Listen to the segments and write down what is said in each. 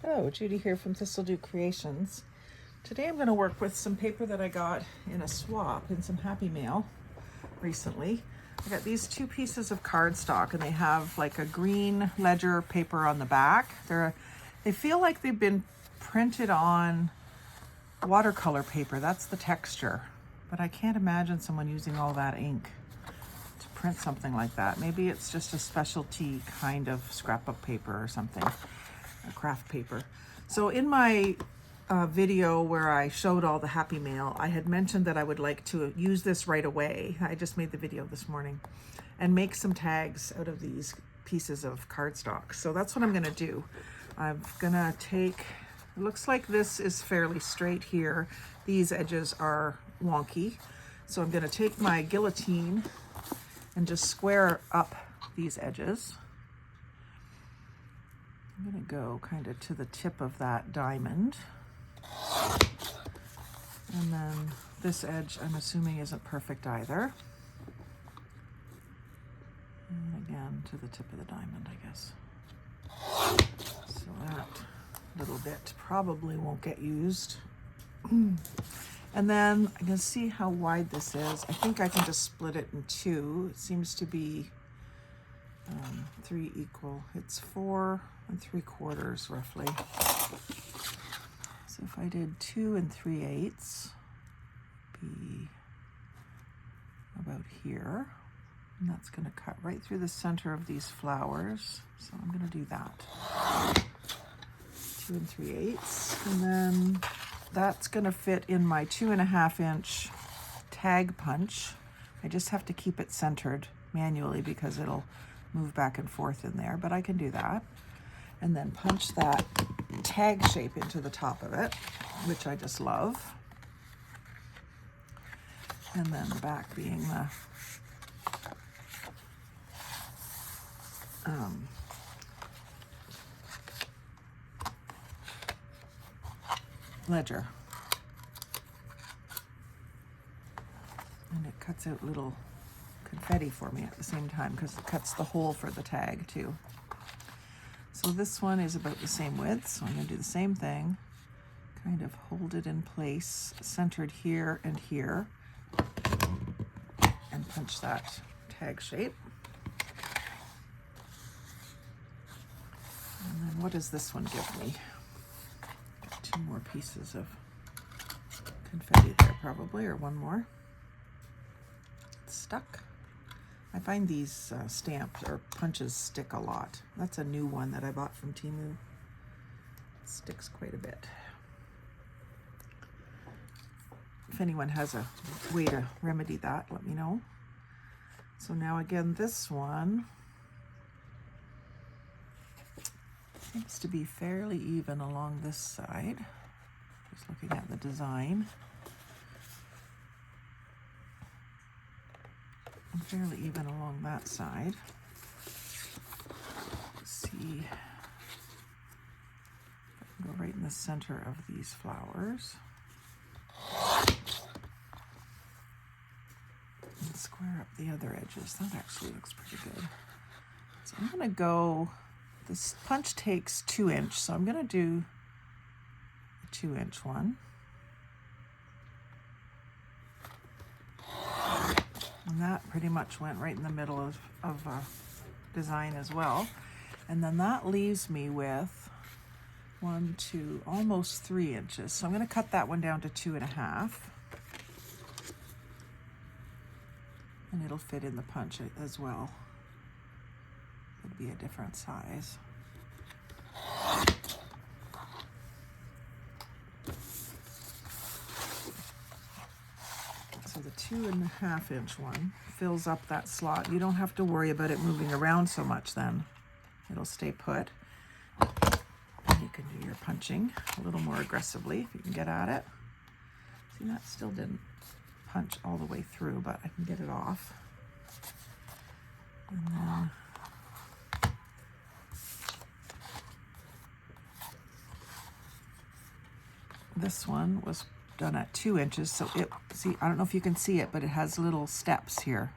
Hello, Judy here from Thistledew Creations. Today I'm going to work with some paper that I got in a swap in some Happy Mail recently. I got these two pieces of cardstock and they have like a green ledger paper on the back. They feel like they've been printed on watercolor paper. That's the texture. But I can't imagine someone using all that ink to print something like that. Maybe it's just a specialty kind of scrapbook paper or something. A craft paper. So in my video where I showed all the Happy Mail, I had mentioned that I would like to use this right away. I just made the video this morning and make some tags out of these pieces of cardstock. So that's what I'm going to do. I'm going to take, it looks like this is fairly straight here. These edges are wonky. So I'm going to take my guillotine and just square up these edges. I'm going to go kind of to the tip of that diamond. And then this edge, I'm assuming, isn't perfect either. And again, to the tip of the diamond, I guess. So that little bit probably won't get used. And then I'm going to see how wide this is. I think I can just split it in two. It seems to be 3 equal. It's 4 3/4 roughly. So if I did 2 3/8, be about here, and that's going to cut right through the center of these flowers. So I'm going to do that. 2 3/8, and then that's going to fit in my 2.5 inch tag punch. I just have to keep it centered manually because it'll move back and forth in there, but I can do that. And then punch that tag shape into the top of it, which I just love. And then the back being the ledger. And it cuts out little confetti for me at the same time because it cuts the hole for the tag too. So this one is about the same width, so I'm going to do the same thing. Kind of hold it in place, centered here and here, and punch that tag shape. And then what does this one give me? Got 2 more pieces of confetti there probably, or 1 more. It's stuck. I find these stamps or punches stick a lot. That's a new one that I bought from Temu. It sticks quite a bit. If anyone has a way to remedy that, let me know. So now again, this one seems to be fairly even along this side. Just looking at the design. Fairly even along that side. Let's see if I can go right in the center of these flowers. And square up the other edges. That actually looks pretty good. So I'm going to go, this punch takes 2 inch, so I'm going to do a 2 inch one. And that pretty much went right in the middle of design as well. And then that leaves me with 1, 2, almost 3 inches. So I'm going to cut that one down to 2.5. And it'll fit in the punch as well. It'll be a different size. So the 2.5 inch one fills up that slot. You don't have to worry about it moving around so much then. It'll stay put. And you can do your punching a little more aggressively if you can get at it. See, that still didn't punch all the way through, but I can get it off. And then this one was done at 2 inches, so it, see, I don't know if you can see it, but it has little steps here.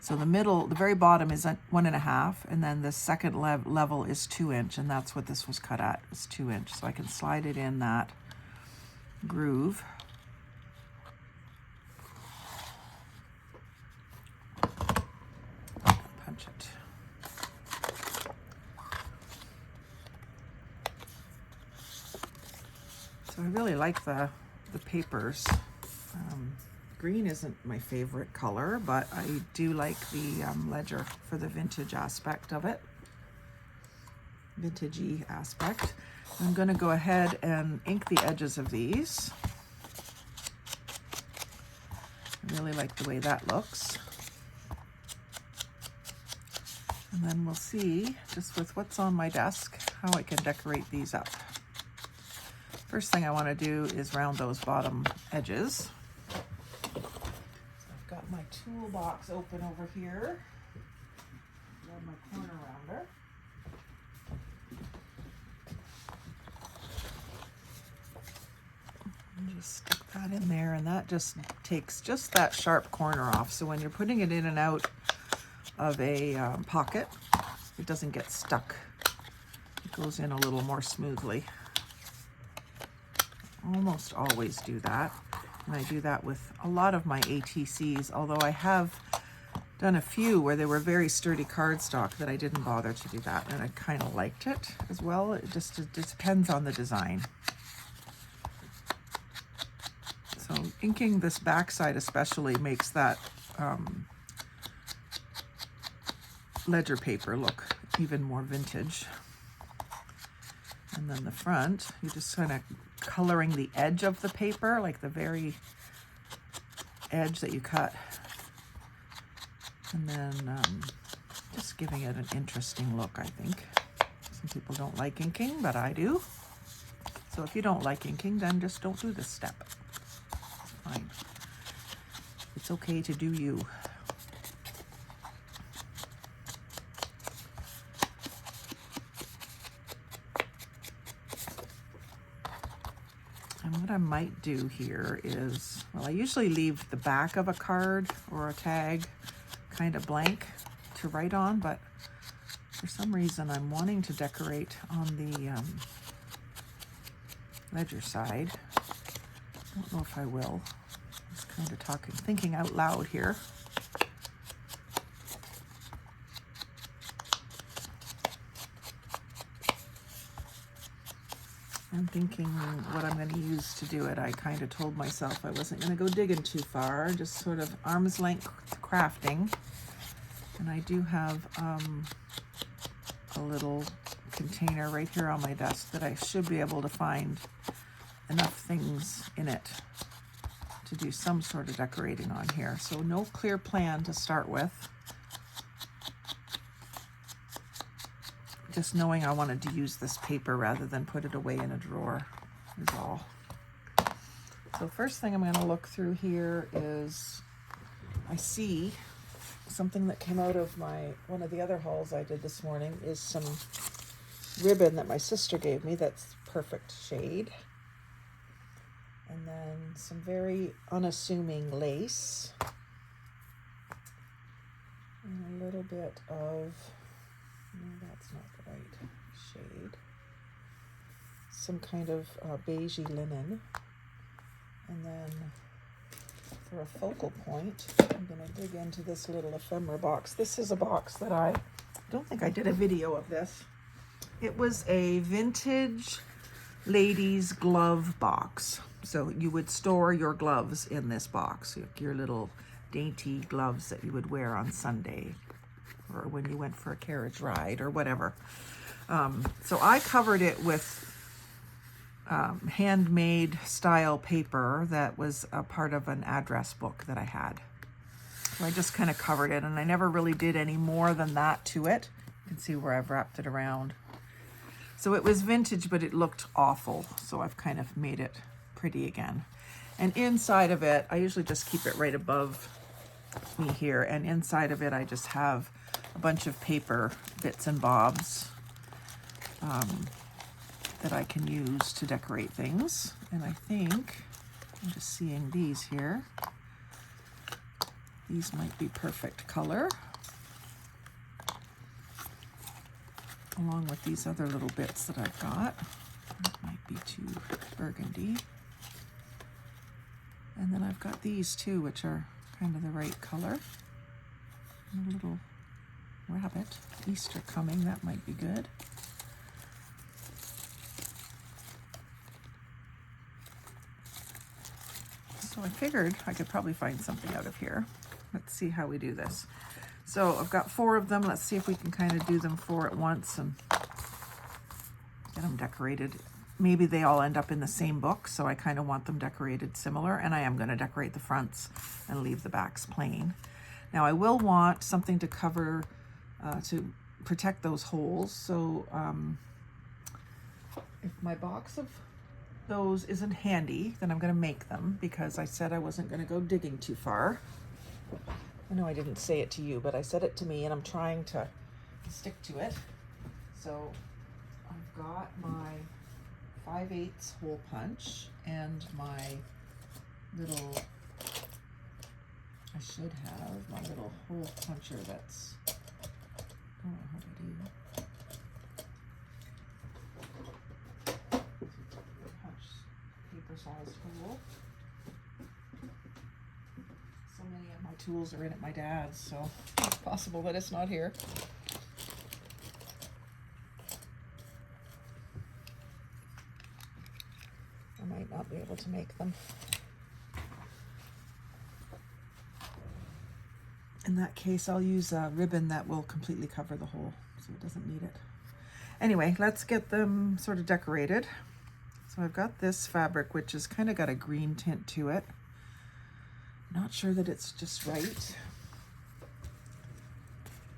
So the middle, the very bottom is at 1.5, and then the second level is 2 inch, and that's what this was cut at, is 2 inch. So I can slide it in that groove. Punch it. So I really like the papers. Green isn't my favorite color, but I do like the ledger for the vintage aspect of it. Vintagey aspect. I'm going to go ahead and ink the edges of these. I really like the way that looks. And then we'll see, just with what's on my desk, how I can decorate these up. First thing I want to do is round those bottom edges. Got my toolbox open over here. Grab my corner rounder. And just stick that in there, and that just takes just that sharp corner off. So when you're putting it in and out of a pocket, it doesn't get stuck. It goes in a little more smoothly. Almost always do that. And I do that with a lot of my ATCs, although I have done a few where they were very sturdy cardstock that I didn't bother to do that, and I kind of liked it as well. It just depends on the design. So inking this backside especially makes that ledger paper look even more vintage. And then the front, you just kind of coloring the edge of the paper, like the very edge that you cut, and then just giving it an interesting look, I think. Some people don't like inking, but I do. So if you don't like inking, then just don't do this step. It's fine. It's okay to do you. And what I might do here is, well, I usually leave the back of a card or a tag kind of blank to write on, but for some reason I'm wanting to decorate on the ledger side. I don't know if I will. I'm just kind of thinking out loud here. I'm thinking what I'm going to use to do it. I kind of told myself I wasn't going to go digging too far, just sort of arm's length crafting. And I do have a little container right here on my desk that I should be able to find enough things in it to do some sort of decorating on here. So no clear plan to start with. Just knowing I wanted to use this paper rather than put it away in a drawer is all. So first thing I'm going to look through here is, I see something that came out of one of the other hauls I did this morning is some ribbon that my sister gave me that's perfect shade. And then some very unassuming lace. And a little bit of, no, that's not the right shade. Some kind of beigey linen. And then for a focal point, I'm going to dig into this little ephemera box. This is a box that I don't think I did a video of this. It was a vintage ladies glove box. So you would store your gloves in this box, your little dainty gloves that you would wear on Sunday or when you went for a carriage ride or whatever. So I covered it with handmade style paper that was a part of an address book that I had. So I just kind of covered it, and I never really did any more than that to it. You can see where I've wrapped it around. So it was vintage, but it looked awful. So I've kind of made it pretty again. And inside of it, I usually just keep it right above me here. And inside of it, I just have a bunch of paper bits and bobs that I can use to decorate things. And I think, I'm just seeing these here. These might be perfect color, along with these other little bits that I've got. That might be too burgundy. And then I've got these too, which are kind of the right color. And a little rabbit, Easter coming, that might be good. So I figured I could probably find something out of here. Let's see how we do this. So I've got 4 of them. Let's see if we can kind of do them 4 at once and get them decorated. Maybe they all end up in the same book, so I kind of want them decorated similar, and I am going to decorate the fronts and leave the backs plain. Now I will want something to cover, to protect those holes. So if my box of those isn't handy, then I'm going to make them, because I said I wasn't going to go digging too far. I know I didn't say it to you, but I said it to me, and I'm trying to stick to it. So I've got my 5/8 hole punch and my little, I should have my little hole puncher that's, I don't know how to do. Punch paper sized hole. So many of my tools are in at my dad's, so it's possible that it's not here. I might not be able to make them. In that case, I'll use a ribbon that will completely cover the hole, so it doesn't need it. Anyway, let's get them sort of decorated. So I've got this fabric, which has kind of got a green tint to it. Not sure that it's just right.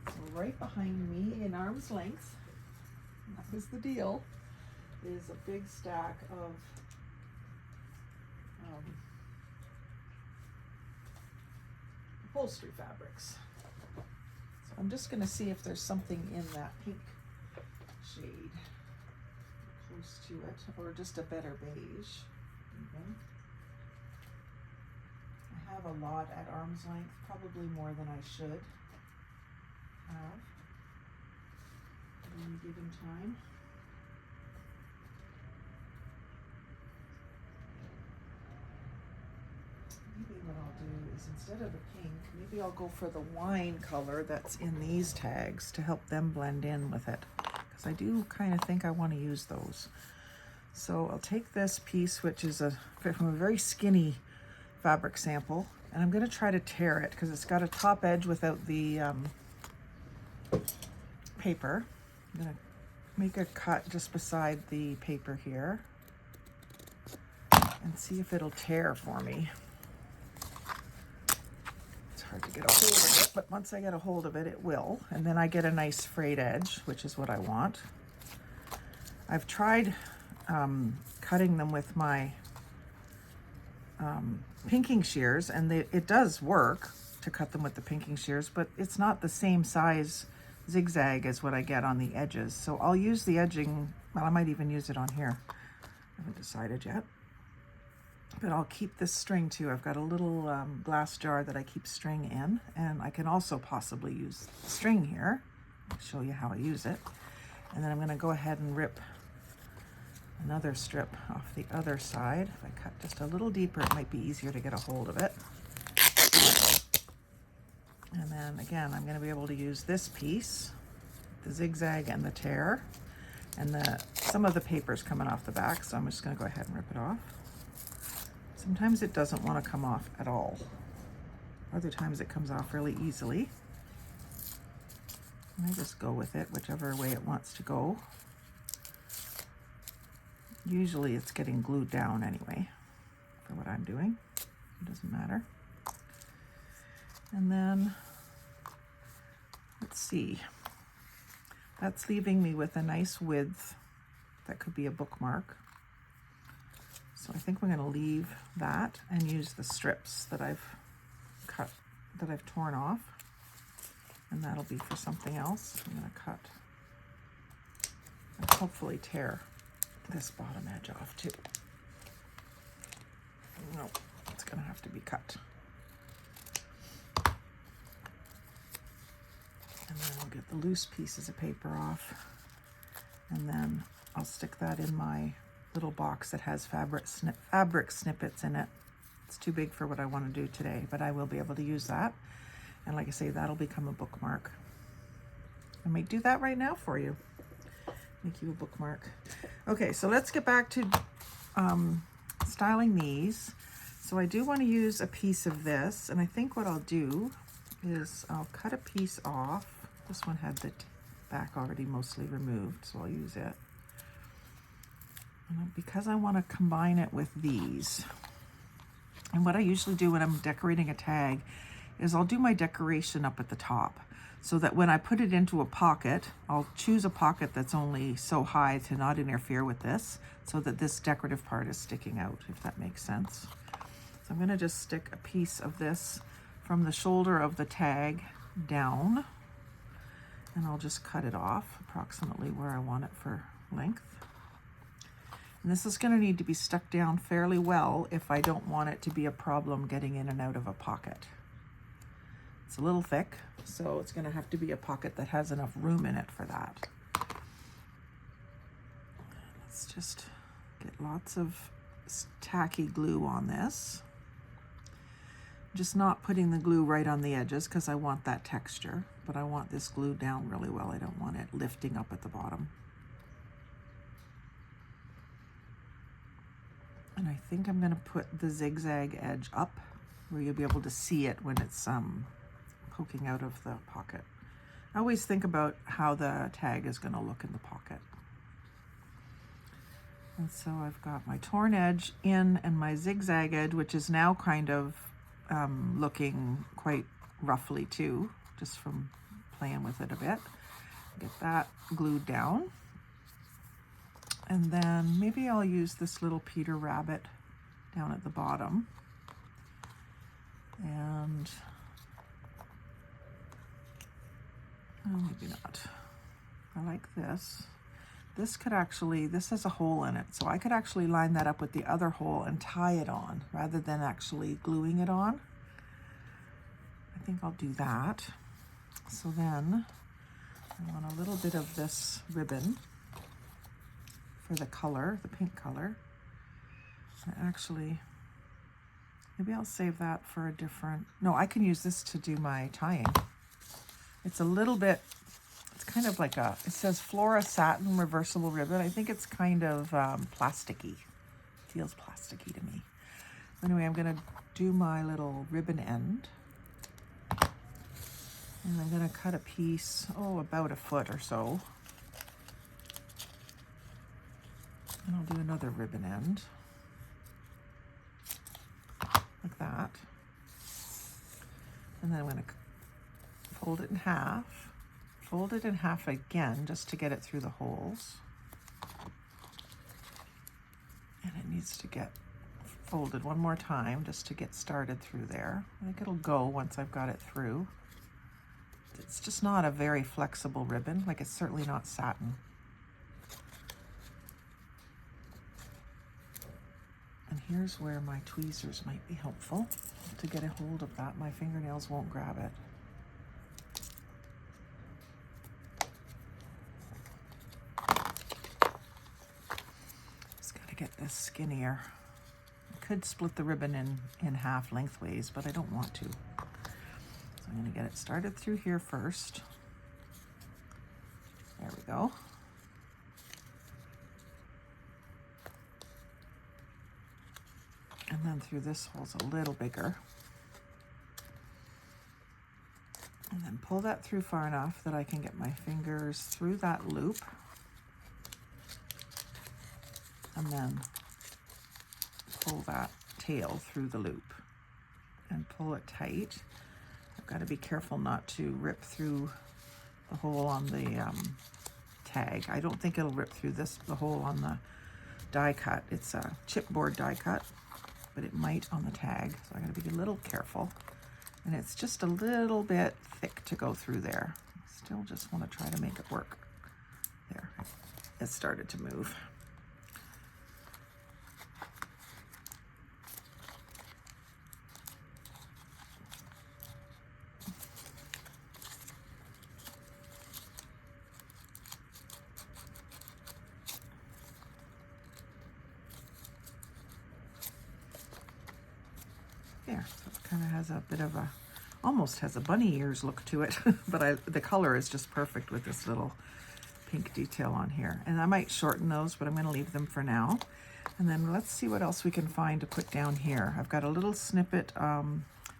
So right behind me, in arm's length, that was the deal, is a big stack of upholstery fabrics. So I'm just going to see if there's something in that pink shade close to it, or just a better beige even. I have a lot at arm's length, probably more than I should have at any given time. Maybe what I'll do is, instead of the pink, maybe I'll go for the wine color that's in these tags to help them blend in with it, because I do kind of think I want to use those. So I'll take this piece, which is from a very skinny fabric sample, and I'm going to try to tear it because it's got a top edge without the paper. I'm going to make a cut just beside the paper here and see if it'll tear for me. Hard to get a hold of it, but once I get a hold of it, it will. And then I get a nice frayed edge, which is what I want. I've tried cutting them with my pinking shears, and it does work to cut them with the pinking shears, but it's not the same size zigzag as what I get on the edges. So I'll use the edging, well, I might even use it on here. I haven't decided yet. But I'll keep this string too. I've got a little glass jar that I keep string in, and I can also possibly use string here. I'll show you how I use it. And then I'm going to go ahead and rip another strip off the other side. If I cut just a little deeper, it might be easier to get a hold of it. And then again, I'm going to be able to use this piece, the zigzag and the tear, and some of the paper's coming off the back, so I'm just going to go ahead and rip it off. Sometimes it doesn't want to come off at all. Other times it comes off really easily. And I just go with it whichever way it wants to go. Usually it's getting glued down anyway for what I'm doing. It doesn't matter. And then, let's see. That's leaving me with a nice width that could be a bookmark. So I think we're going to leave that and use the strips that I've cut, that I've torn off, and that'll be for something else. I'm going to cut and hopefully tear this bottom edge off too. No, it's going to have to be cut. And then I'll get the loose pieces of paper off. And then I'll stick that in my little box that has fabric snippets in it. It's too big for what I want to do today, but I will be able to use that. And like I say, that'll become a bookmark. I might do that right now for you. Make you a bookmark. Okay, so let's get back to styling these. So I do want to use a piece of this, and I think what I'll do is I'll cut a piece off. This one had the back already mostly removed, so I'll use it. And because I want to combine it with these, and what I usually do when I'm decorating a tag is I'll do my decoration up at the top, so that when I put it into a pocket, I'll choose a pocket that's only so high to not interfere with this, so that this decorative part is sticking out, if that makes sense. So I'm going to just stick a piece of this from the shoulder of the tag down, and I'll just cut it off approximately where I want it for length. And this is going to need to be stuck down fairly well if I don't want it to be a problem getting in and out of a pocket. It's a little thick, so it's going to have to be a pocket that has enough room in it for that. Let's just get lots of tacky glue on this. Just not putting the glue right on the edges because I want that texture, but I want this glue down really well. I don't want it lifting up at the bottom. And I think I'm going to put the zigzag edge up where you'll be able to see it when it's poking out of the pocket. I always think about how the tag is going to look in the pocket. And so I've got my torn edge in and my zigzag edge, which is now kind of looking quite roughly too, just from playing with it a bit. Get that glued down. And then maybe I'll use this little Peter Rabbit down at the bottom. And oh, maybe not. I like this. This could actually, this has a hole in it, so I could actually line that up with the other hole and tie it on rather than actually gluing it on. I think I'll do that. So then I want a little bit of this ribbon for the color, the pink color. And actually, maybe I'll save that for a different, no, I can use this to do my tying. It's a little bit, it's kind of like a, it says Flora Satin Reversible Ribbon. I think it's kind of plasticky. Feels plasticky to me. Anyway, I'm going to do my little ribbon end. And I'm going to cut a piece, oh, about a foot or so. And I'll do another ribbon end. Like that. And then I'm going to fold it in half. Fold it in half again just to get it through the holes. And it needs to get folded one more time just to get started through there. I think it'll go once I've got it through. It's just not a very flexible ribbon, like it's certainly not satin. And here's where my tweezers might be helpful to get a hold of that. My fingernails won't grab it. Get this skinnier. I could split the ribbon in half lengthways, but I don't want to. So I'm going to get it started through here first. There we go. And then through this hole's a little bigger. And then pull that through far enough that I can get my fingers through that loop. And then pull that tail through the loop and pull it tight. I've got to be careful not to rip through the hole on the tag. I don't think it'll rip through the hole on the die cut. It's a chipboard die cut, but it might on the tag. So I got to be a little careful. And it's just a little bit thick to go through there. Still just want to try to make it work. There, it started to move. There, so it kind of has a bit of a, almost has a bunny ears look to it, but the color is just perfect with this little pink detail on here. And I might shorten those, but I'm going to leave them for now. And then let's see what else we can find to put down here. I've got a little snippet,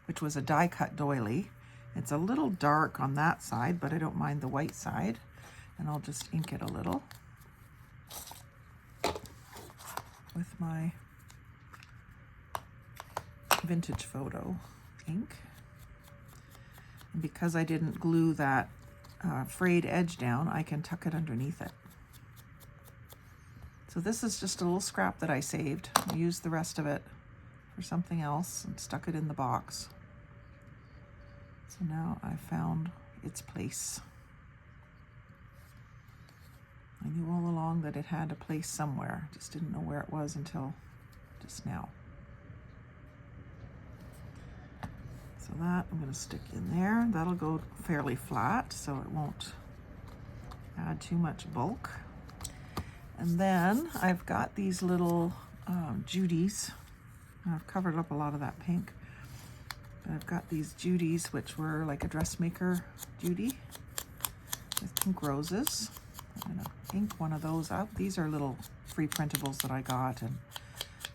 which was a die cut doily. It's a little dark on that side, but I don't mind the white side. And I'll just ink it a little with my vintage photo ink. And because I didn't glue that frayed edge down, I can tuck it underneath it. So this is just a little scrap that I saved. I used the rest of it for something else and stuck it in the box. So now I found its place. I knew all along that it had a place somewhere. Just didn't know where it was until just now. So that I'm going to stick in there. That'll go fairly flat so it won't add too much bulk. And then I've got these little Judies. I've covered up a lot of that pink. But I've got these Judies, which were like a dressmaker Judy with pink roses. I'm going to ink one of those up. These are little free printables that I got and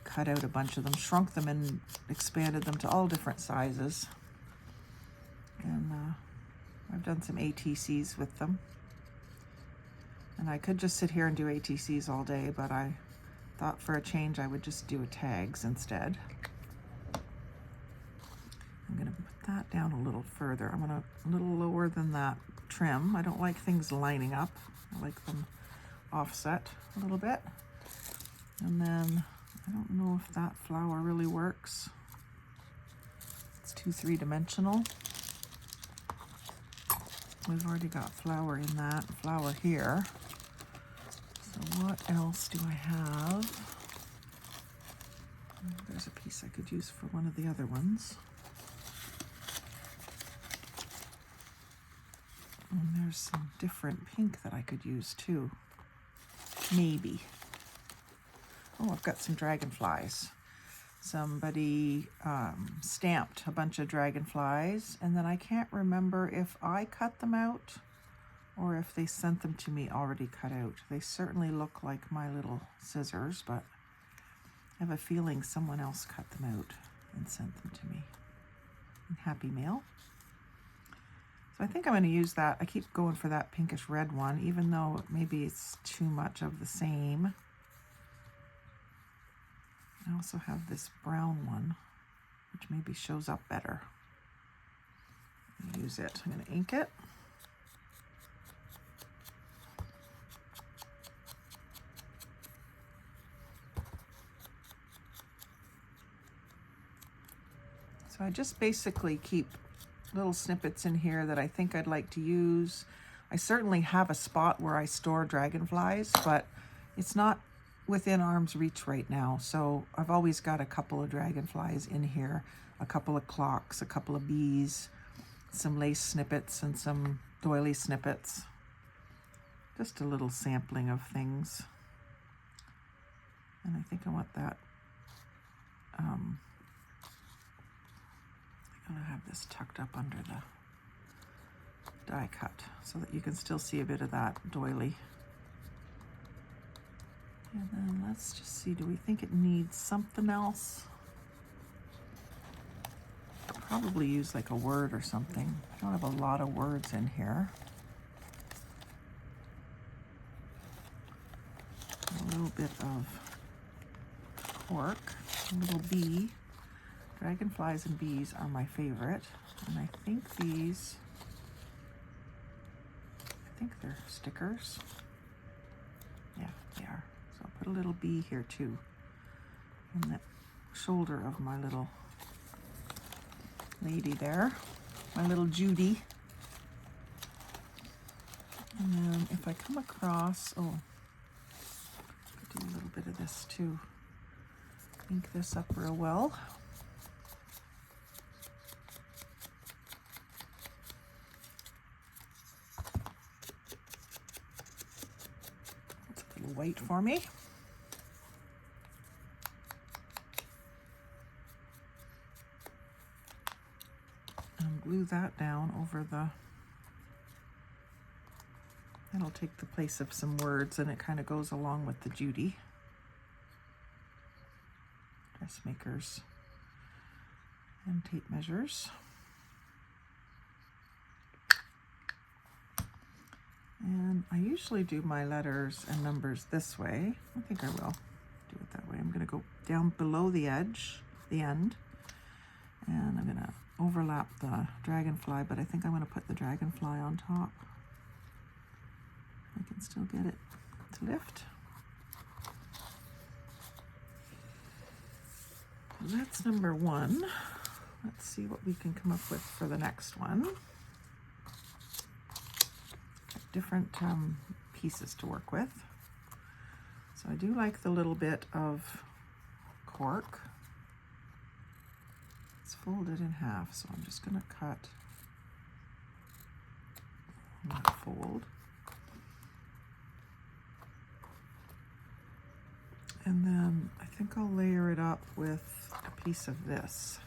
cut out a bunch of them, shrunk them and expanded them to all different sizes. And I've done some ATCs with them. And I could just sit here and do ATCs all day, but I thought for a change I would just do tags instead. I'm going to put that down a little further. I'm going to a little lower than that trim. I don't like things lining up. I like them offset a little bit. And then I don't know if that flower really works. It's too three-dimensional. We've already got flower in that, flower here. So what else do I have? There's a piece I could use for one of the other ones. And there's some different pink that I could use too. Maybe. Oh, I've got some dragonflies. Somebody stamped a bunch of dragonflies, and then I can't remember if I cut them out or if they sent them to me already cut out. They certainly look like my little scissors, but I have a feeling someone else cut them out and sent them to me in Happy Mail. So I think I'm going to use that. I keep going for that pinkish red one, even though maybe it's too much of the same. I also have this brown one, which maybe shows up better. Use it. I'm going to ink it. So I just basically keep little snippets in here that I think I'd like to use. I certainly have a spot where I store dragonflies, but it's not within arm's reach right now. So I've always got a couple of dragonflies in here, a couple of clocks, a couple of bees, some lace snippets and some doily snippets. Just a little sampling of things. And I think I want that. I'm going to have this tucked up under the die cut so that you can still see a bit of that doily. And then let's just see, do we think it needs something else? I'll probably use like a word or something. I don't have a lot of words in here. A little bit of cork, a little bee. Dragonflies and bees are my favorite. And I think these, they're stickers. Yeah, they are. So I'll put a little bee here too, on the shoulder of my little lady there, my little Judy. And then if I come across, oh, I'll do a little bit of this too. Ink this up real well. It's a little white for me. glue that down over the, that'll take the place of some words, and it kind of goes along with the Judy. Dressmakers and tape measures. And I usually do my letters and numbers this way. I think I will do it that way. I'm going to go down below the edge, the end, and I'm going to overlap the dragonfly, but I think I'm going to put the dragonfly on top. I can still get it to lift. That's number one. Let's see what we can come up with for the next one. Got different pieces to work with. So I do like the little bit of cork. It's folded in half, so I'm just going to cut that fold. And then I think I'll layer it up with a piece of this.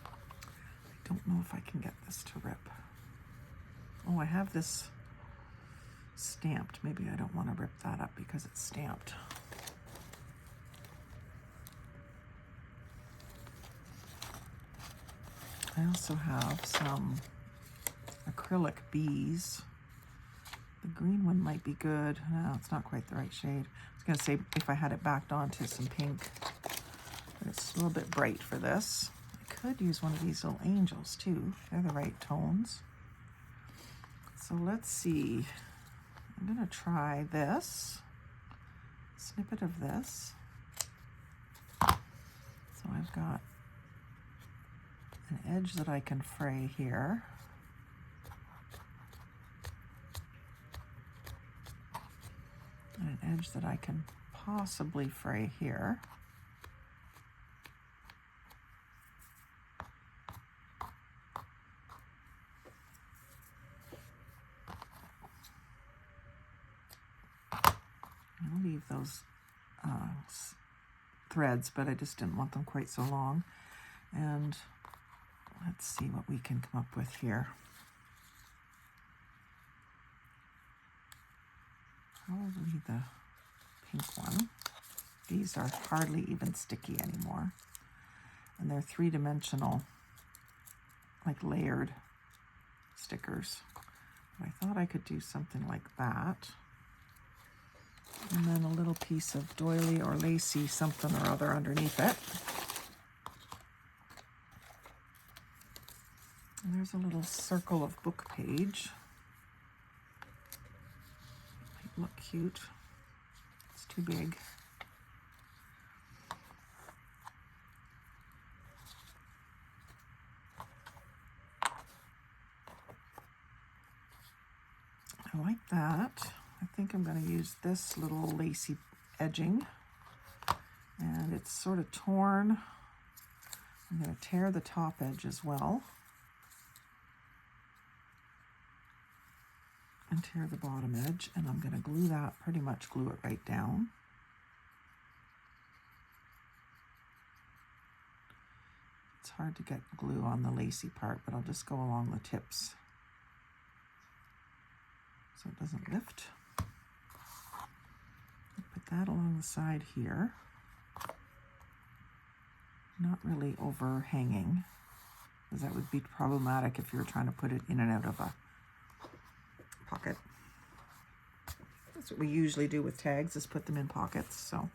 I don't know if I can get this to rip. Oh, I have this stamped. Maybe I don't want to rip that up because it's stamped. I also have some acrylic bees. The green one might be good. No, it's not quite the right shade. I was going to say if I had it backed onto some pink, but it's a little bit bright for this. I could use one of these little angels too. They're the right tones. So let's see. I'm going to try this. Snippet of this. So I've got an edge that I can fray here. And an edge that I can possibly fray here. I'll leave those threads, but I just didn't want them quite so long. And let's see what we can come up with here. Probably the pink one. These are hardly even sticky anymore. And they're three-dimensional, like layered stickers. But I thought I could do something like that. And then a little piece of doily or lacy something or other underneath it. And there's a little circle of book page. Might look cute. It's too big. I like that. I think I'm going to use this little lacy edging. And it's sort of torn. I'm going to tear the top edge as well. And tear the bottom edge. And I'm going to glue that, pretty much glue it right down. It's hard to get glue on the lacy part, but I'll just go along the tips so it doesn't lift. Put that along the side here. Not really overhanging, because that would be problematic if you were trying to put it in and out of a pocket. That's what we usually do with tags, is put them in pockets. So,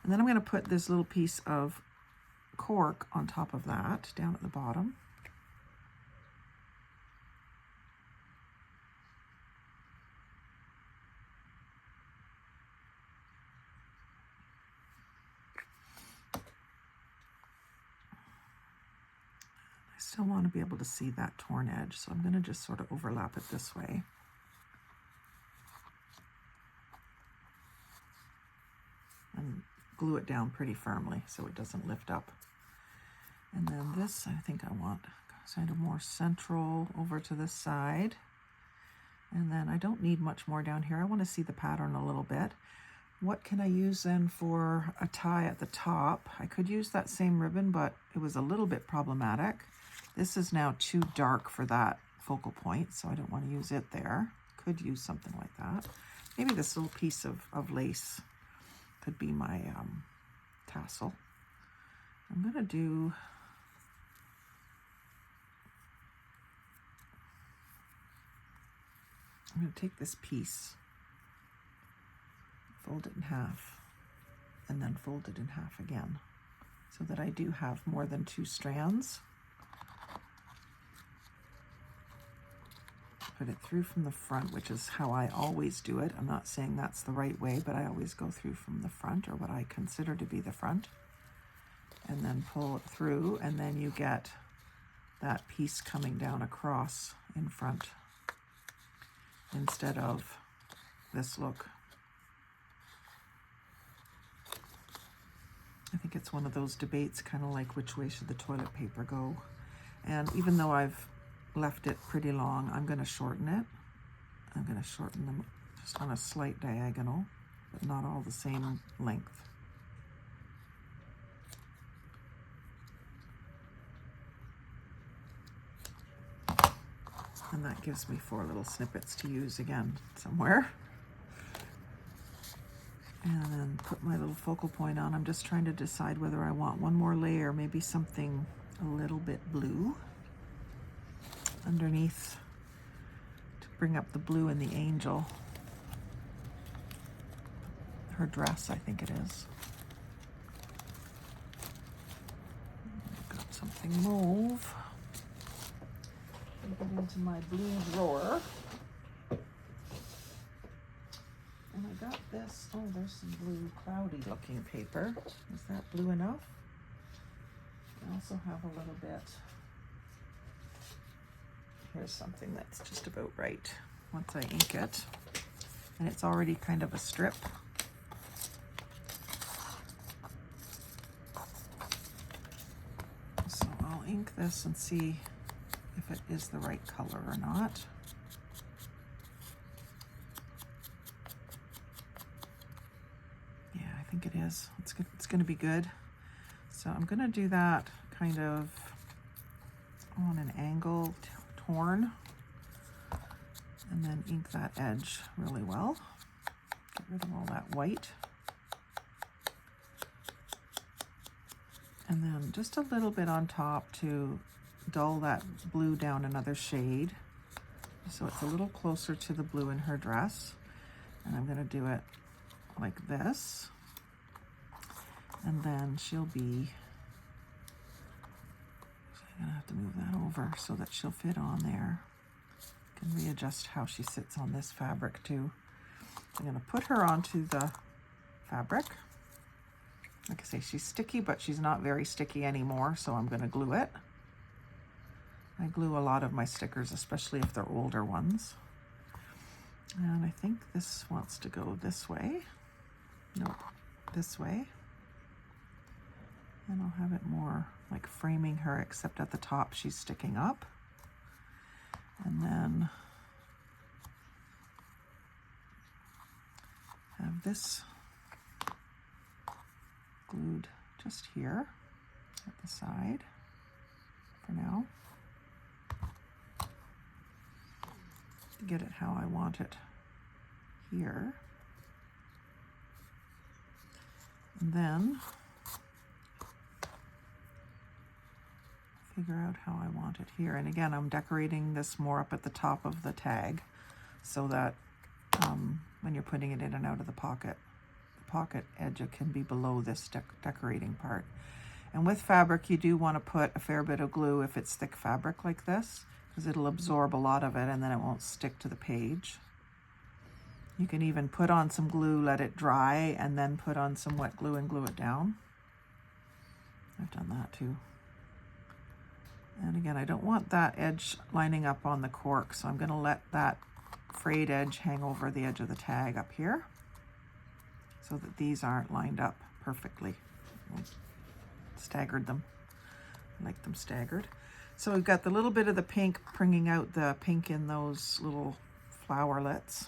and then I'm going to put this little piece of cork on top of that, down at the bottom. Still want to be able to see that torn edge, so I'm going to just sort of overlap it this way. And glue it down pretty firmly so it doesn't lift up. And then this, I think I want kind of more central over to this side. And then I don't need much more down here. I want to see the pattern a little bit. What can I use then for a tie at the top? I could use that same ribbon, but it was a little bit problematic. This is now too dark for that focal point, so I don't want to use it there. Could use something like that. Maybe this little piece of lace could be my tassel. I'm going to take this piece, fold it in half, and then fold it in half again, so that I do have more than 2 strands. Put it through from the front, which is how I always do it. I'm not saying that's the right way, but I always go through from the front, or what I consider to be the front, and then pull it through, and then you get that piece coming down across in front instead of this look. I think it's one of those debates, kind of like which way should the toilet paper go. And even though I've left it pretty long, I'm going to shorten it. I'm going to shorten them just on a slight diagonal, but not all the same length. And that gives me 4 little snippets to use again somewhere. And then put my little focal point on. I'm just trying to decide whether I want one more layer, maybe something a little bit blue underneath to bring up the blue in the angel. Her dress, I think it is. I've got something mauve. Get into my blue drawer. And I got this, oh, there's some blue cloudy looking paper. Is that blue enough? I also have a little bit. Here's something that's just about right once I ink it. And it's already kind of a strip. So I'll ink this and see if it is the right color or not. Yeah, I think it is. It's good. It's going to be good. So I'm going to do that kind of on an angle, torn, and then ink that edge really well. Get rid of all that white. And then just a little bit on top to dull that blue down another shade, so it's a little closer to the blue in her dress. And I'm going to do it like this, and then she'll be, I'm going to have to move that over so that she'll fit on there. Can readjust how she sits on this fabric too. I'm going to put her onto the fabric. Like I say, she's sticky, but she's not very sticky anymore, so I'm going to glue it. I glue a lot of my stickers, especially if they're older ones. And I think this wants to go this way. Nope, this way. And I'll have it more like framing her, except at the top she's sticking up. And then have this glued just here at the side for now. Get it how I want it here. And then figure out how I want it here. And again, I'm decorating this more up at the top of the tag so that when you're putting it in and out of the pocket edge, it can be below this decorating part. And with fabric, you do want to put a fair bit of glue if it's thick fabric like this, because it'll absorb a lot of it and then it won't stick to the page. You can even put on some glue, let it dry, and then put on some wet glue and glue it down. I've done that too. And again, I don't want that edge lining up on the cork, so I'm going to let that frayed edge hang over the edge of the tag up here so that these aren't lined up perfectly. Staggered them. I like them staggered. So we've got the little bit of the pink, bringing out the pink in those little flowerlets.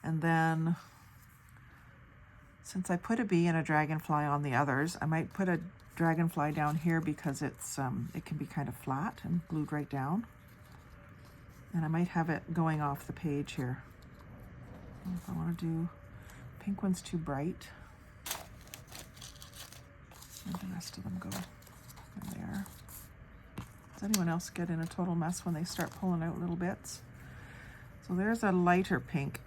And then, since I put a bee and a dragonfly on the others, I might put a dragonfly down here because it's it can be kind of flat and glued right down. And I might have it going off the page here. If I want to do, pink one's too bright. And the rest of them go in there. Does anyone else get in a total mess when they start pulling out little bits? So there's a lighter pink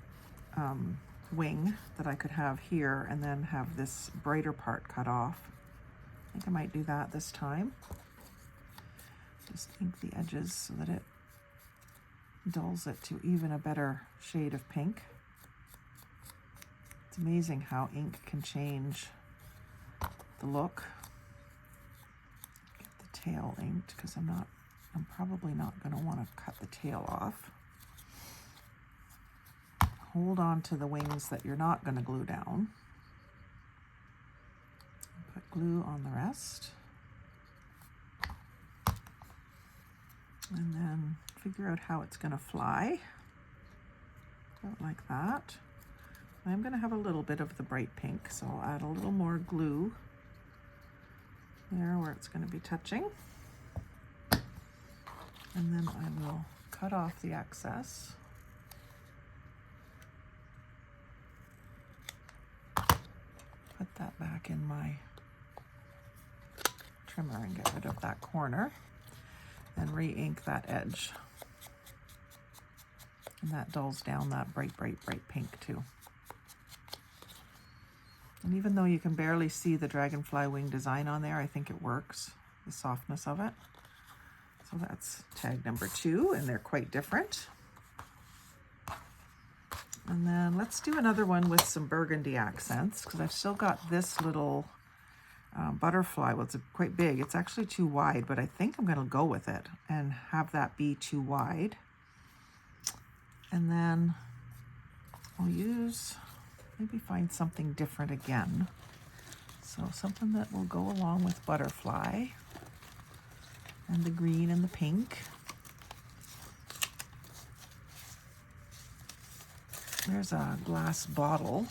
wing that I could have here and then have this brighter part cut off. I think I might do that this time. Just ink the edges so that it dulls it to even a better shade of pink. It's amazing how ink can change the look. Get the tail inked because I'm probably not going to want to cut the tail off. Hold on to the wings that you're not going to glue down. Put glue on the rest. And then figure out how it's going to fly. About like that. I'm going to have a little bit of the bright pink, so I'll add a little more glue there where it's going to be touching. And then I will cut off the excess. Put that back in my trimmer and get rid of that corner and re-ink that edge. And that dulls down that bright, bright, bright pink too. And even though you can barely see the dragonfly wing design on there, I think it works, the softness of it. So that's tag number 2, and they're quite different. And then let's do another one with some burgundy accents, because I've still got this little butterfly. Well, it's quite big. It's actually too wide, but I think I'm going to go with it and have that be too wide. And then I'll use, maybe find something different again. So something that will go along with butterfly and the green and the pink. There's a glass bottle.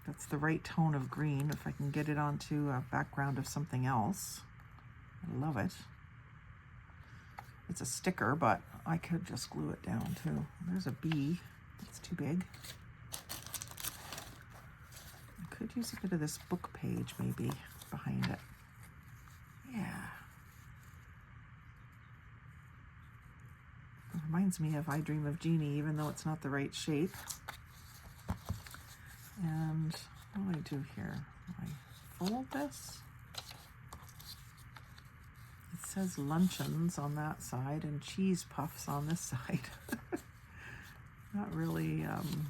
That's the right tone of green. If I can get it onto a background of something else. I love it. It's a sticker, but I could just glue it down too. There's a bee. That's too big. I could use a bit of this book page maybe behind it. Yeah. It reminds me of I Dream of Jeannie, even though it's not the right shape. And what do I do here? I fold this. It says luncheons on that side and cheese puffs on this side. Not really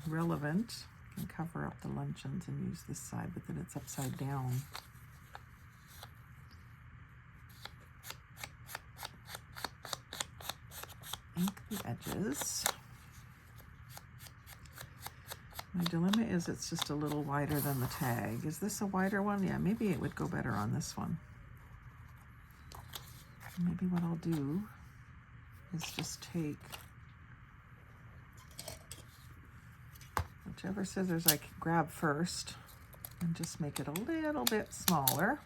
relevant. I can cover up the luncheons and use this side, but then it's upside down. Ink the edges. My dilemma is it's just a little wider than the tag. Is this a wider one? Yeah, maybe it would go better on this one. Maybe what I'll do is just take whichever scissors I can grab first and just make it a little bit smaller.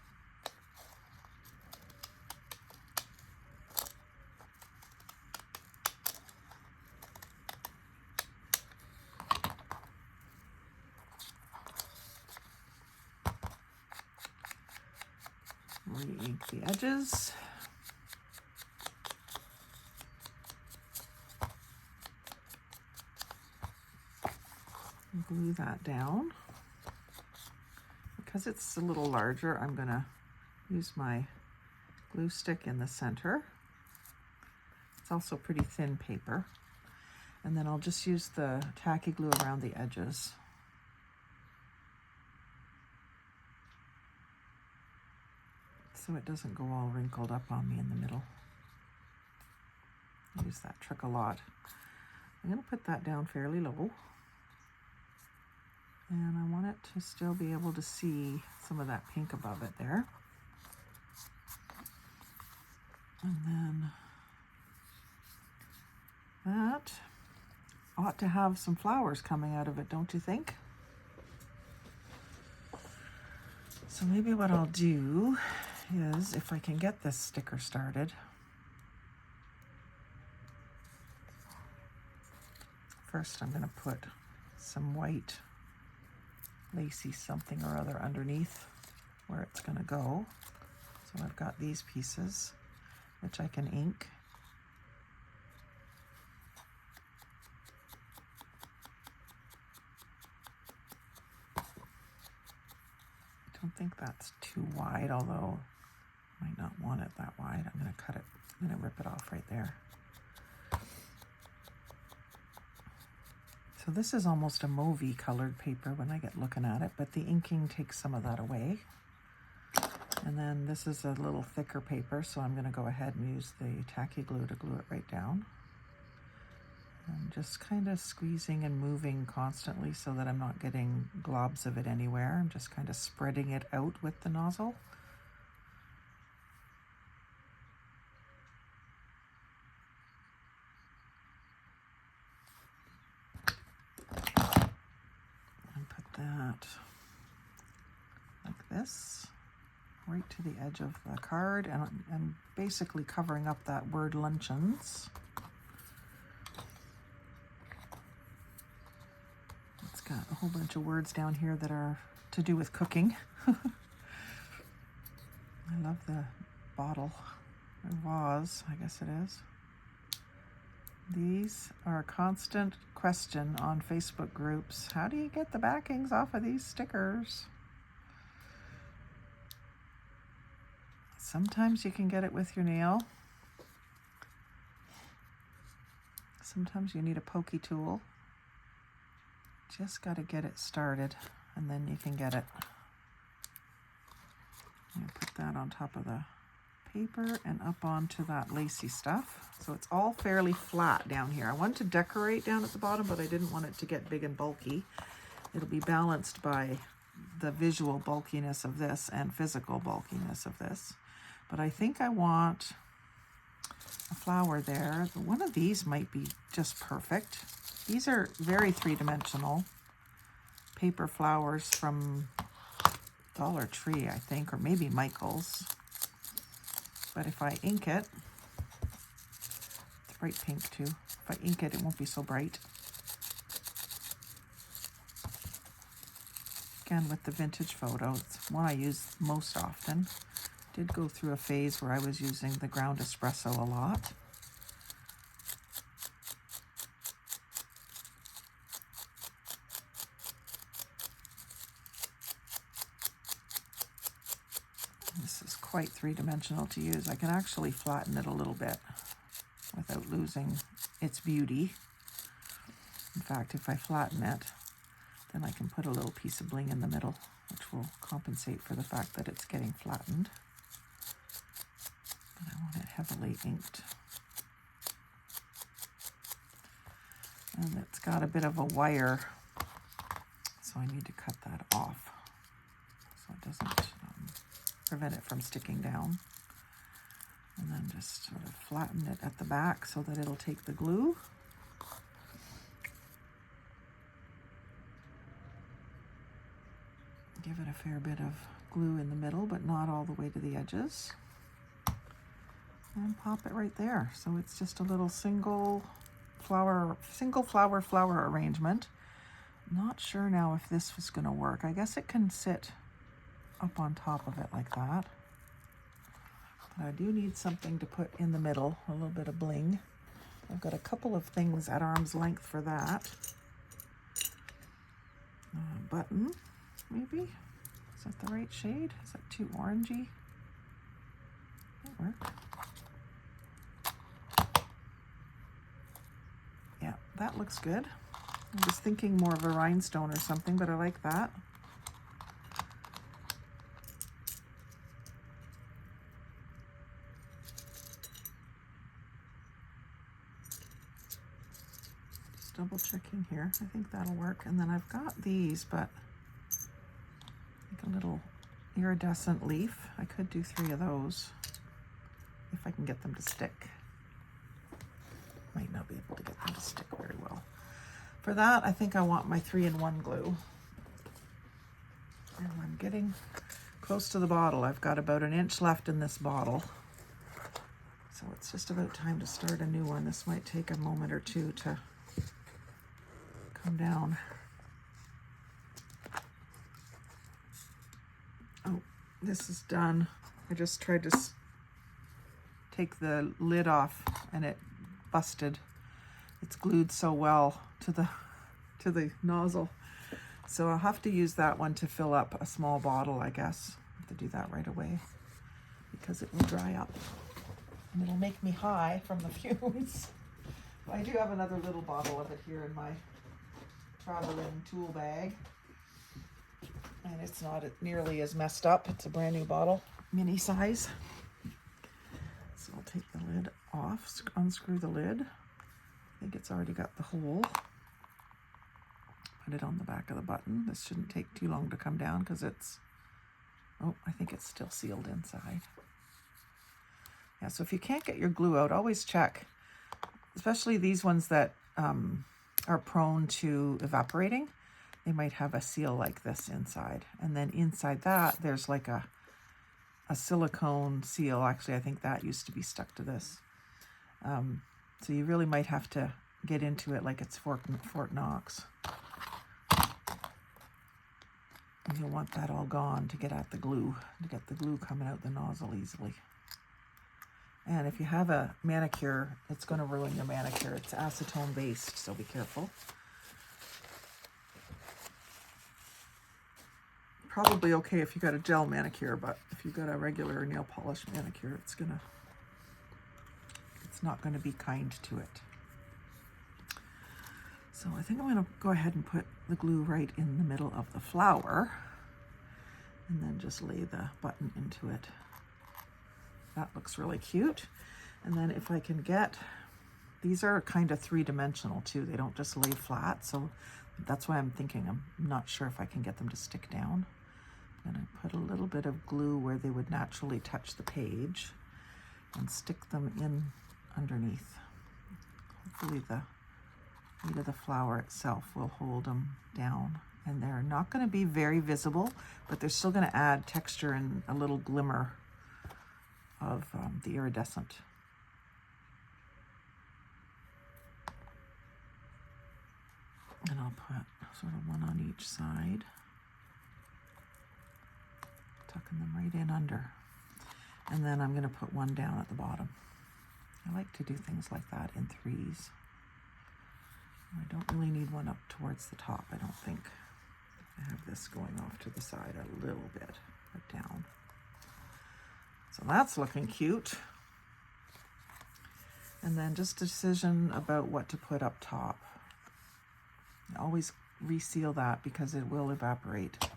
Re-ink the edges. Glue that down. Because it's a little larger, I'm going to use my glue stick in the center. It's also pretty thin paper. And then I'll just use the tacky glue around the edges. So it doesn't go all wrinkled up on me in the middle. I use that trick a lot. I'm going to put that down fairly low. And I want it to still be able to see some of that pink above it there. And then that ought to have some flowers coming out of it, don't you think? So maybe what I'll do is, if I can get this sticker started, first I'm going to put some white lacy something or other underneath where it's going to go. So I've got these pieces, which I can ink. I don't think that's too wide, although I might not want it that wide. I'm going to cut it, I'm going to rip it off right there. So this is almost a mauvey colored paper when I get looking at it, but the inking takes some of that away. And then this is a little thicker paper, so I'm going to go ahead and use the tacky glue to glue it right down. I'm just kind of squeezing and moving constantly so that I'm not getting globs of it anywhere. I'm just kind of spreading it out with the nozzle. And put that like this, right to the edge of the card, and I'm basically covering up that word luncheons. It's got a whole bunch of words down here that are to do with cooking. I love the bottle, or vase, I guess it is. These are a constant question on Facebook groups. How do you get the backings off of these stickers? Sometimes you can get it with your nail. Sometimes you need a pokey tool. Just got to get it started, and then you can get it. I'm going to put that on top of the paper and up onto that lacy stuff. So it's all fairly flat down here. I wanted to decorate down at the bottom, but I didn't want it to get big and bulky. It'll be balanced by the visual bulkiness of this and physical bulkiness of this. But I think I want a flower there. One of these might be just perfect. These are very three-dimensional paper flowers from Dollar Tree, I think, or maybe Michael's. But if I ink it, it's bright pink too. If I ink it, it won't be so bright. Again, with the vintage photo, it's one I use most often. Did go through a phase where I was using the ground espresso a lot. This is quite three-dimensional to use. I can actually flatten it a little bit without losing its beauty. In fact, if I flatten it, then I can put a little piece of bling in the middle, which will compensate for the fact that it's getting flattened. But I want it heavily inked. And it's got a bit of a wire, so I need to cut that off so it doesn't prevent it from sticking down. And then just sort of flatten it at the back so that it'll take the glue. Give it a fair bit of glue in the middle, but not all the way to the edges. And pop it right there. So it's just a little single flower arrangement. Not sure now if this was going to work. I guess it can sit up on top of it like that. But I do need something to put in the middle, a little bit of bling. I've got a couple of things at arm's length for that. Button, maybe? Is that the right shade? Is that too orangey? Might work. Yeah, that looks good. I was thinking more of a rhinestone or something, but I like that. Just double checking here. I think that'll work. And then I've got these, but like a little iridescent leaf. I could do 3 of those if I can get them to stick. Might not be able to get them to stick very well. For that, I think I want my 3-in-1 glue. And I'm getting close to the bottle. I've got about an inch left in this bottle. So it's just about time to start a new one. This might take a moment or two to come down. Oh, this is done. I just tried to take the lid off and it busted. It's glued so well to the nozzle. So I'll have to use that one to fill up a small bottle, I guess. I have to do that right away because it will dry up. And it'll make me high from the fumes. I do have another little bottle of it here in my traveling tool bag. And it's not nearly as messed up. It's a brand new bottle, mini size. So I'll take the lid off, unscrew the lid. I think it's already got the hole. Put it on the back of the button. This shouldn't take too long to come down because it's, oh, I think it's still sealed inside. Yeah, so if you can't get your glue out, always check, especially these ones that are prone to evaporating. They might have a seal like this inside. And then inside that, there's like a silicone seal. Actually, I think that used to be stuck to this. So you really might have to get into it like it's Fort Knox. And you'll want that all gone to get at the glue, to get the glue coming out the nozzle easily. And if you have a manicure, it's going to ruin your manicure. It's acetone based, so be careful. Probably okay if you got a gel manicure, but if you got a regular nail polish manicure, it's not going to be kind to it. So I think I'm going to go ahead and put the glue right in the middle of the flower and then just lay the button into it. That looks really cute. And then if I can get, these are kind of three-dimensional too. They don't just lay flat. So that's why I'm thinking, I'm not sure if I can get them to stick down. I'm going to put a little bit of glue where they would naturally touch the page and stick them in underneath. Hopefully the weight of the flower itself will hold them down. And they're not going to be very visible, but they're still going to add texture and a little glimmer of the iridescent. And I'll put sort of one on each side, tucking them right in under. And then I'm going to put one down at the bottom. I like to do things like that in threes. I don't really need one up towards the top, I don't think. I have this going off to the side a little bit, but down. So that's looking cute. And then just a decision about what to put up top. Always reseal that because it will evaporate.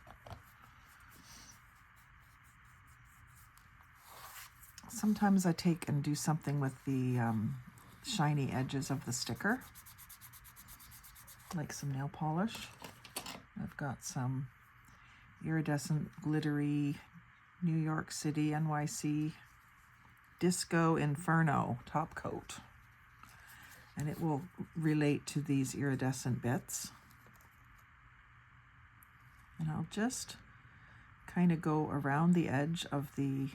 Sometimes I take and do something with the shiny edges of the sticker, like some nail polish. I've got some iridescent, glittery New York City, NYC Disco Inferno top coat. And it will relate to these iridescent bits. And I'll just kind of go around the edge of the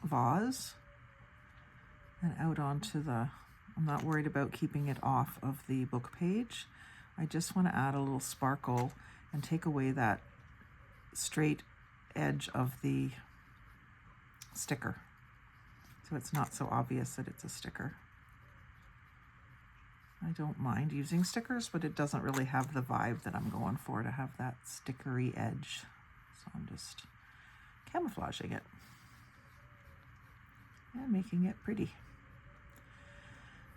vase and out onto the, I'm not worried about keeping it off of the book page. I just want to add a little sparkle and take away that straight edge of the sticker, so it's not so obvious that it's a sticker. I don't mind using stickers, but it doesn't really have the vibe that I'm going for, to have that stickery edge. So I'm just camouflaging it and making it pretty.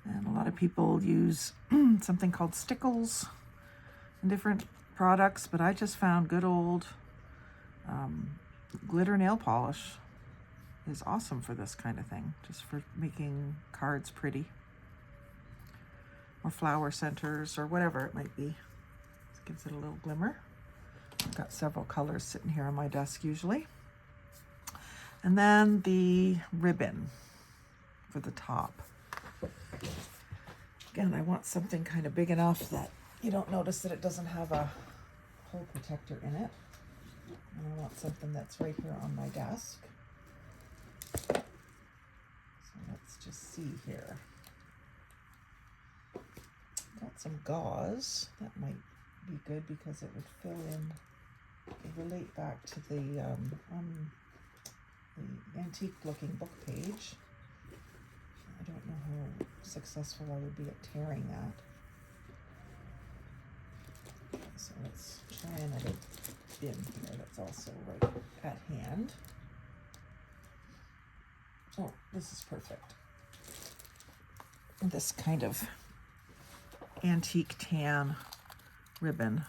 And a lot of people use something called stickles in different products, but I just found good old glitter nail polish is awesome for this kind of thing, just for making cards pretty, or flower centers, or whatever it might be. This gives it a little glimmer. I've got several colors sitting here on my desk usually. And then the ribbon for the top. Again, I want something kind of big enough that you don't notice that it doesn't have a hole protector in it. And I want something that's right here on my desk. So let's just see here. Got some gauze. That might be good because it would fill in, it would relate back to the antique looking book page. I don't know how successful I would be at tearing that. So let's try another bin here that's also right at hand. Oh, this is perfect. This kind of antique tan ribbon.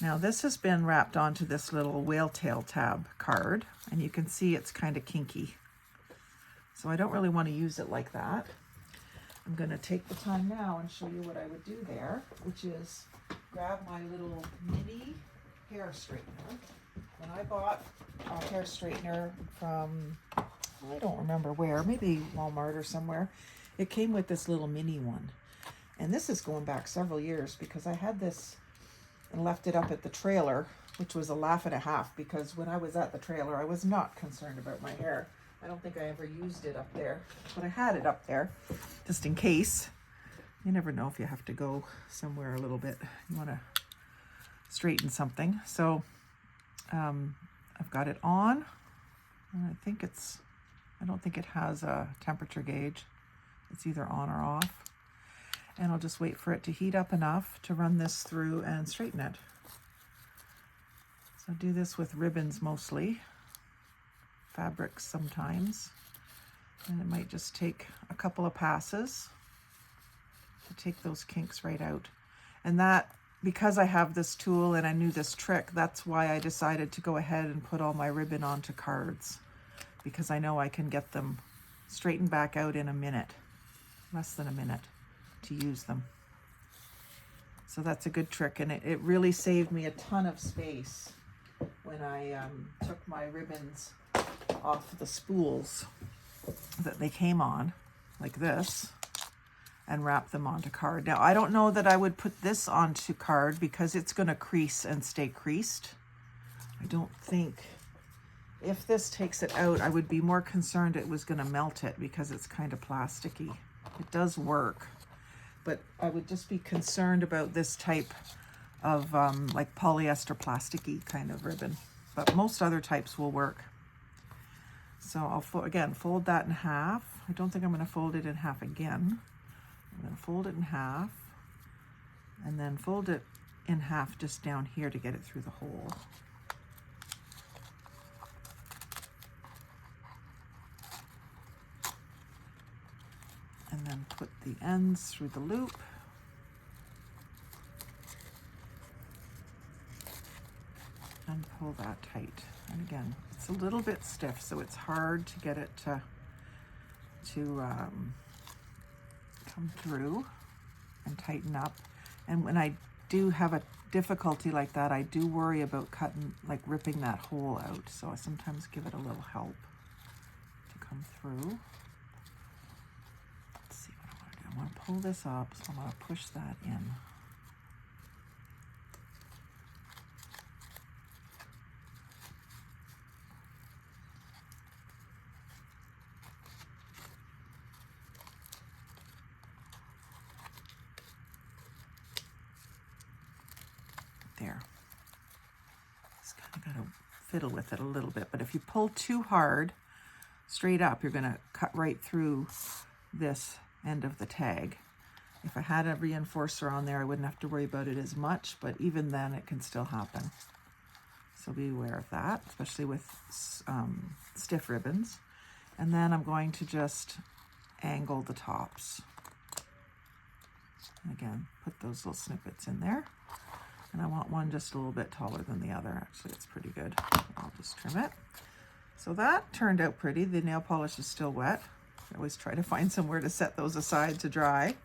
Now this has been wrapped onto this little whale tail tab card, and you can see it's kind of kinky. So I don't really want to use it like that. I'm going to take the time now and show you what I would do there, which is grab my little mini hair straightener. When I bought a hair straightener from, I don't remember where, maybe Walmart or somewhere, it came with this little mini one. And this is going back several years because I had this and left it up at the trailer, which was a laugh and a half because when I was at the trailer, I was not concerned about my hair. I don't think I ever used it up there, but I had it up there just in case. You never know if you have to go somewhere a little bit. You want to straighten something. So I've got it on. And I don't think it has a temperature gauge. It's either on or off. And I'll just wait for it to heat up enough to run this through and straighten it. So I do this with ribbons mostly, fabrics sometimes, and it might just take a couple of passes to take those kinks right out. And that, because I have this tool and I knew this trick, that's why I decided to go ahead and put all my ribbon onto cards, because I know I can get them straightened back out in a minute, less than a minute, to use them. So that's a good trick, and it really saved me a ton of space when I took my ribbons off the spools that they came on, like this, and wrap them onto card. Now, I don't know that I would put this onto card because it's going to crease and stay creased. I don't think, if this takes it out, I would be more concerned it was going to melt it because it's kind of plasticky. It does work, but I would just be concerned about this type of like polyester plasticky kind of ribbon, but most other types will work. So I'll, again, fold that in half. I don't think I'm going to fold it in half again. I'm going to fold it in half and then fold it in half just down here to get it through the hole. And then put the ends through the loop. And pull that tight. And again, it's a little bit stiff, so it's hard to get it to come through and tighten up. And when I do have a difficulty like that, I do worry about cutting, like ripping that hole out. So I sometimes give it a little help to come through. Let's see what I want to do. I want to pull this up, so I'm going to push that in. There. Just kind of got to fiddle with it a little bit, but if you pull too hard straight up, you're going to cut right through this end of the tag. If I had a reinforcer on there, I wouldn't have to worry about it as much, but even then it can still happen. So be aware of that, especially with stiff ribbons. And then I'm going to just angle the tops. Again, put those little snippets in there. And I want one just a little bit taller than the other. Actually, it's pretty good. I'll just trim it. So that turned out pretty. The nail polish is still wet. I always try to find somewhere to set those aside to dry.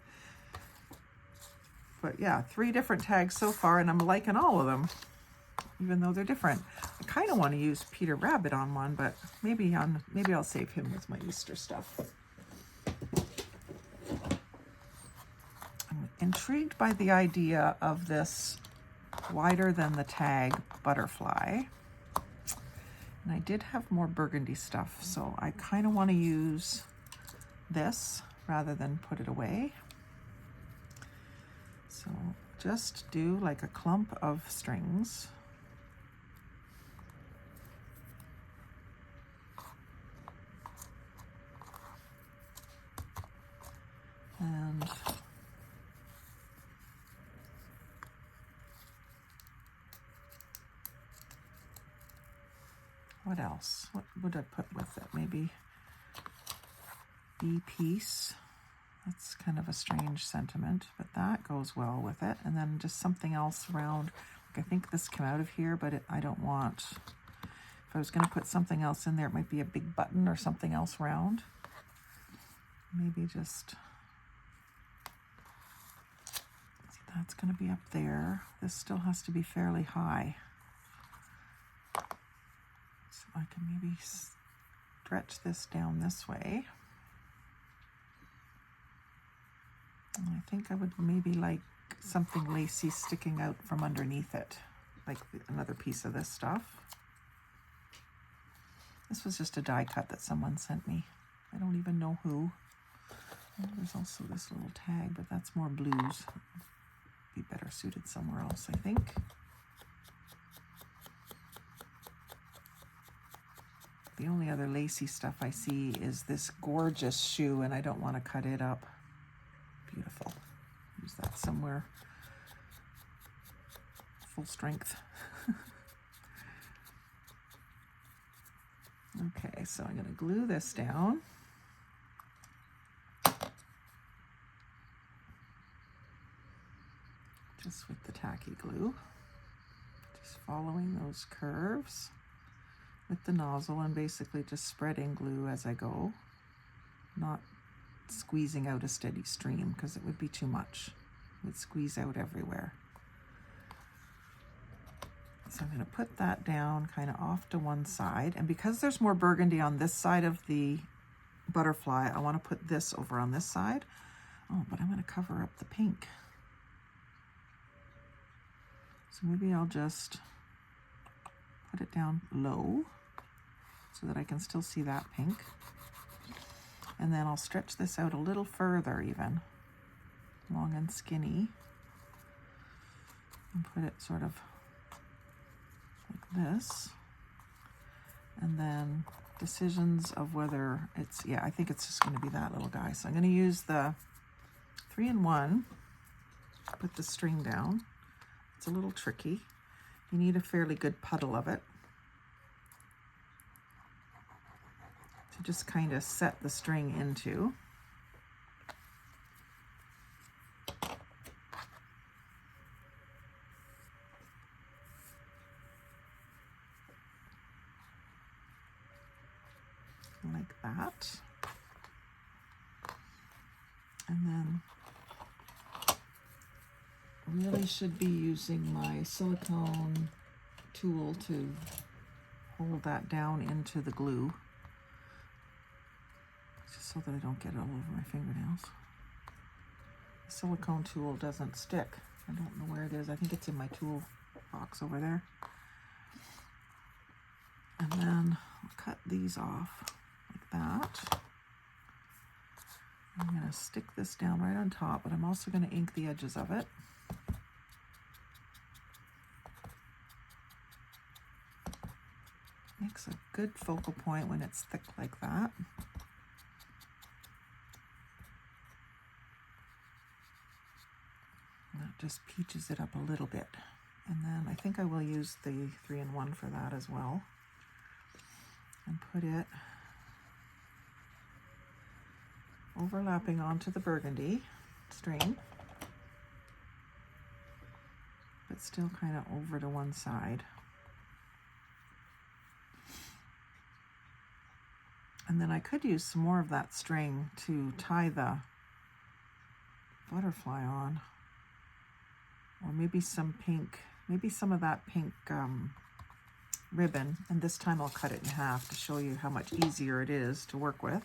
But yeah, 3 different tags so far, and I'm liking all of them, even though they're different. I kind of want to use Peter Rabbit on one, but maybe I'll save him with my Easter stuff. I'm intrigued by the idea of this wider than the tag butterfly. And I did have more burgundy stuff, so I kind of want to use this rather than put it away. So just do like a clump of strings. And what else? What would I put with it? Maybe bee piece. That's kind of a strange sentiment, but that goes well with it. And then just something else around. Like I think this came out of here, but I don't want, if I was going to put something else in there, it might be a big button or something else round. Maybe just, see, that's going to be up there. This still has to be fairly high. So I can maybe stretch this down this way. And I think I would maybe like something lacy sticking out from underneath it, like another piece of this stuff. This was just a die cut that someone sent me. I don't even know who. And there's also this little tag, but that's more blues. Be better suited somewhere else, I think. The only other lacy stuff I see is this gorgeous shoe, and I don't want to cut it up. Beautiful. Use that somewhere. Full strength. Okay, so I'm going to glue this down. Just with the tacky glue. Just following those curves with the nozzle and basically just spreading glue as I go. Not squeezing out a steady stream because it would be too much. It would squeeze out everywhere. So I'm going to put that down kind of off to one side, and because there's more burgundy on this side of the butterfly, I want to put this over on this side. Oh, but I'm going to cover up the pink. So maybe I'll just put it down low so that I can still see that pink. And then I'll stretch this out a little further even, long and skinny, and put it sort of like this. And then decisions of whether it's, yeah, I think it's just going to be that little guy. So I'm going to use the 3-in-1, put the string down. It's a little tricky. You need a fairly good puddle of it to just kind of set the string into. Like that. And then really should be using my silicone tool to hold that down into the glue, just so that I don't get it all over my fingernails. The silicone tool doesn't stick. I don't know where it is. I think it's in my tool box over there. And then I'll cut these off like that. I'm going to stick this down right on top, but I'm also going to ink the edges of it. Makes a good focal point when it's thick like that. And that just peaches it up a little bit. And then I think I will use the 3-in-1 for that as well. And put it overlapping onto the burgundy string, but still kind of over to one side. And then I could use some more of that string to tie the butterfly on, or maybe some pink, maybe some of that pink ribbon, and this time I'll cut it in half to show you how much easier it is to work with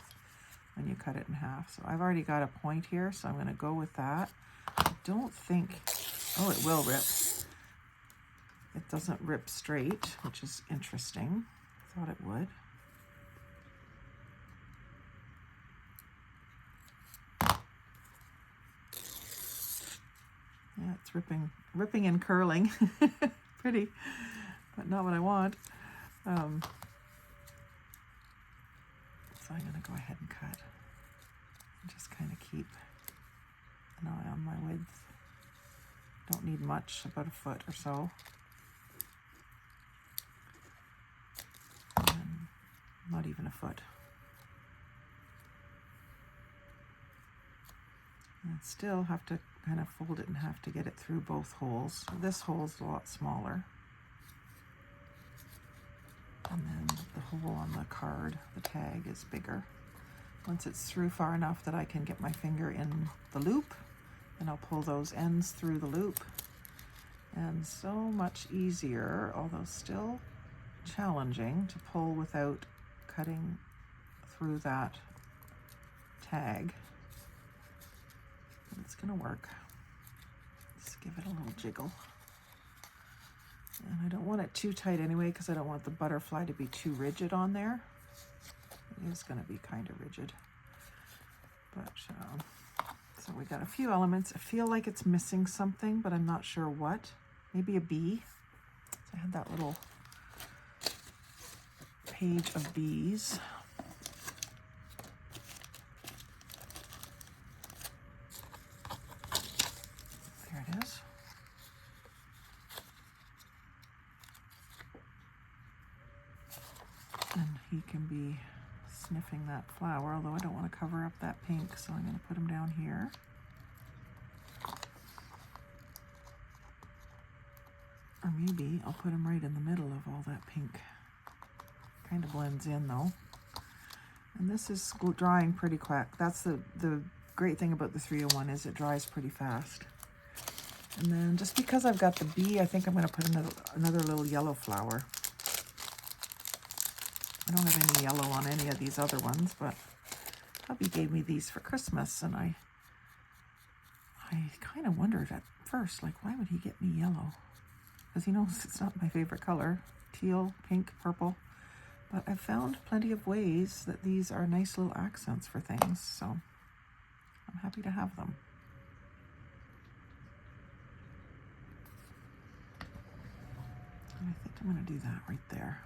when you cut it in half. So I've already got a point here, so I'm going to go with that. I don't think, oh, it will rip. It doesn't rip straight, which is interesting. I thought it would. Yeah, it's ripping and curling. Pretty, but not what I want. So I'm gonna go ahead and cut. And just kind of keep an eye on my width. Don't need much, about a foot or so. And not even a foot. And still have to kind of fold it in half to get it through both holes. So this hole's a lot smaller. And then the hole on the card, the tag, is bigger. Once it's through far enough that I can get my finger in the loop, and I'll pull those ends through the loop. And so much easier, although still challenging, to pull without cutting through that tag. But it's gonna work. Just give it a little jiggle. And I don't want it too tight anyway, because I don't want the butterfly to be too rigid on there. It is gonna be kind of rigid. But, so we got a few elements. I feel like it's missing something, but I'm not sure what. Maybe a bee. So I had that little page of bees. There it is. And he can be sniffing that flower, although I don't want to cover up that pink, so I'm going to put him down here. Or maybe I'll put him right in the middle of all that pink. Kind of blends in though. And this is drying pretty quick. That's the great thing about the 301 is it dries pretty fast. And then just because I've got the bee, I think I'm going to put another little yellow flower. I don't have any yellow on any of these other ones, but hubby gave me these for Christmas, and I kind of wondered at first, like, why would he get me yellow? Because he knows it's not my favorite color. Teal, pink, purple. But I've found plenty of ways that these are nice little accents for things, so I'm happy to have them. And I think I'm going to do that right there.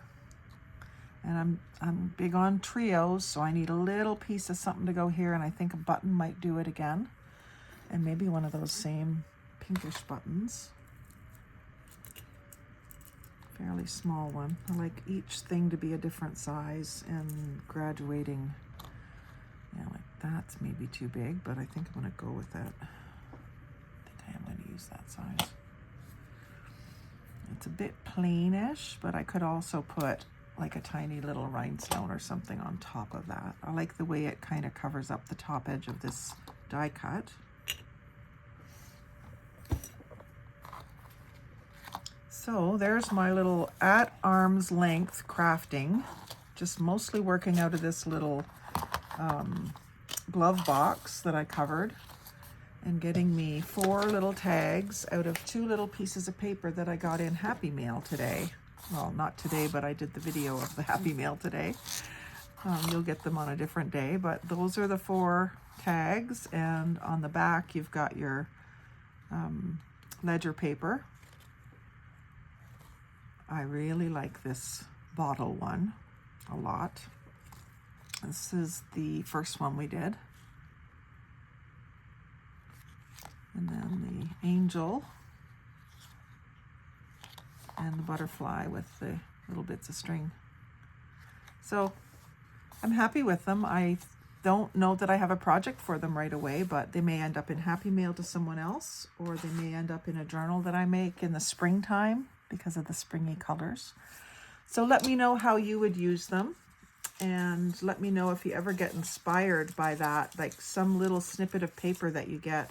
And I'm big on trios, so I need a little piece of something to go here, and I think a button might do it again. And maybe one of those same pinkish buttons. Fairly small one. I like each thing to be a different size and graduating. Yeah, like that's maybe too big, but I think I'm going to go with that. I think I am going to use that size. It's a bit plainish, but I could also put like a tiny little rhinestone or something on top of that. I like the way it kind of covers up the top edge of this die cut. So there's my little at arm's length crafting, just mostly working out of this little glove box that I covered, and getting me 4 little tags out of 2 little pieces of paper that I got in Happy Mail today. Well, not today, but I did the video of the Happy Mail today. You'll get them on a different day, but those are the 4 tags, and on the back you've got your ledger paper. I really like this bottle one a lot. This is the first one we did. And then the angel and the butterfly with the little bits of string. So I'm happy with them. I don't know that I have a project for them right away, but they may end up in Happy Mail to someone else, or they may end up in a journal that I make in the springtime because of the springy colors. So let me know how you would use them, and let me know if you ever get inspired by that, like some little snippet of paper that you get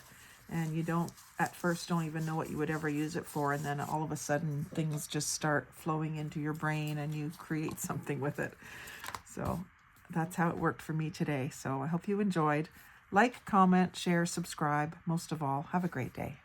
and you don't at first don't even know what you would ever use it for, and then all of a sudden things just start flowing into your brain and you create something with it. So that's how it worked for me today. So I hope you enjoyed. Like, comment, share, subscribe. Most of all, have a great day.